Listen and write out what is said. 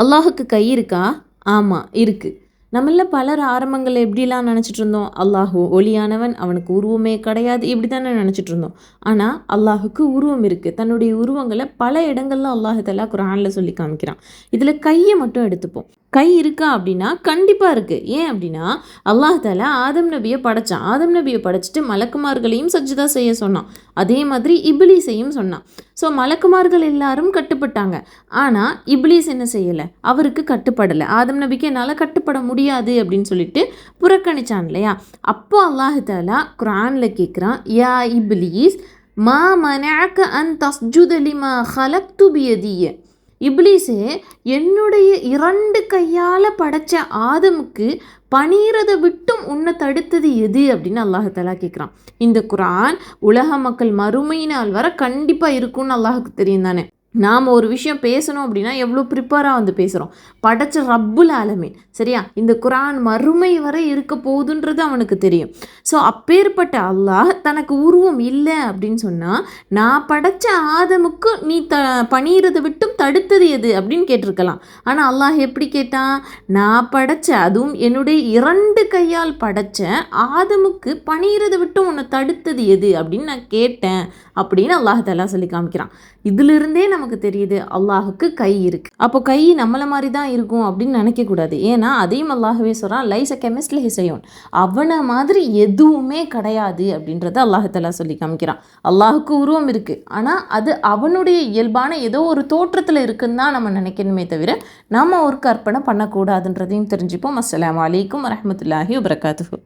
அல்லாஹுக்கு கை இருக்கா? ஆமாம் இருக்குது. நம்மள பலர் ஆரம்பங்களில் எப்படிலாம் நினச்சிட்டு இருந்தோம், அல்லாஹு ஒளியானவன், அவனுக்கு உருவமே கிடையாது, இப்படி தானே நினச்சிட்டு இருந்தோம். ஆனால் அல்லாஹுக்கு உருவம் இருக்குது. தன்னுடைய உருவங்களை பல இடங்கள்ல அல்லாஹ் தஆலா குர்ஆனில் சொல்லி காமிக்கிறான். இதில் கையை மட்டும் எடுத்துப்போம். கை இருக்கா அப்படின்னா கண்டிப்பாக இருக்குது. ஏன் அப்படின்னா அல்லாஹ் தஆலா ஆதம் நபியை படைச்சான். ஆதம் நபியை படைச்சிட்டு மலக்குமார்களையும் சஜ்ஜதா செய்ய சொன்னான். அதே மாதிரி இப்லீஸையும் சொன்னான். ஸோ மலக்குமார்கள் எல்லாரும் கட்டுப்பட்டாங்க. ஆனால் இப்லீஸ் என்ன செய்யலை, அவருக்கு கட்டுப்படலை. ஆதம் நபிக்கு என்னால் கட்டுப்பட முடியாது அப்படின்னு சொல்லிட்டு புறக்கணிச்சான் இல்லையா. அப்போ அல்லாஹ் தஆலா குர்ஆனில் கேட்குறான், யா இப்லீஸ் மா மனஅக அன் தஸ்ஜுத லிமா ஹலக்து பியதிய. இப்லீஸே, என்னுடைய 2 கையால் படைச்ச ஆதமுக்கு பணிகிறதை விட்டும் உன்னை தடுத்தது எது அப்படின்னு அல்லாஹ் தஆலா கேட்குறான். இந்த குர்ஆன் உலக மக்கள் மறுமை நாள் வர கண்டிப்பாக இருக்கும்னு அல்லாஹுக்கு தெரியும் தானே. நாம் ஒரு விஷயம் பேசணும் அப்படின்னா எவ்வளோ ப்ரிப்பராக வந்து பேசுகிறோம். படைச்ச ரப்புல் ஆலமீன், சரியா, இந்த குர்ஆன் மறுமை வரை இருக்க போகுதுன்றது அவனுக்கு தெரியும். ஸோ அப்பேற்பட்ட அல்லாஹ் தனக்கு உருவம் இல்லை அப்படின்னு சொன்னால், நான் படைச்ச ஆதமுக்கு நீ பணிகிறதை விட்டும் தடுத்தது எது அப்படின்னு கேட்டிருக்கலாம். ஆனால் அல்லாஹ் எப்படி கேட்டான், நான் படைச்ச, அதுவும் என்னுடைய 2 கையால் படைச்ச ஆதமுக்கு பணிகிறதை விட்டும் உன்னை தடுத்தது எது அப்படின்னு நான் கேட்டேன் அப்படின்னு அல்லாஹ் தஆலா சொல்லி காமிக்கிறான். இதிலிருந்தே நமக்கு தெரியுது அல்லாஹுக்கு கை இருக்குது. அப்போ கை நம்மளை மாதிரி தான் இருக்கும் அப்படின்னு நினைக்கக்கூடாது. ஏன்னா அதையும் அல்லாஹ்வே சொல்கிறான், லைஸ கெமிஸ்ட்லி ஹிசையோன், அவனை மாதிரி எதுவுமே கிடையாது அப்படின்றத அல்லாஹ் தஆலா சொல்லி காமிக்கிறான். அல்லாஹுக்கு உருவம் இருக்குது, ஆனால் அது அவனுடைய இயல்பான ஏதோ ஒரு தோற்றத்தில் இருக்குன்னு தான் நம்ம நினைக்கணுமே தவிர நம்ம ஒரு கற்பனை பண்ணக்கூடாதுன்றதையும் தெரிஞ்சுப்போம். அஸ்ஸலாமு அலைக்கும் வரஹ்மத்துல்லாஹி வபரகாத்துஹு.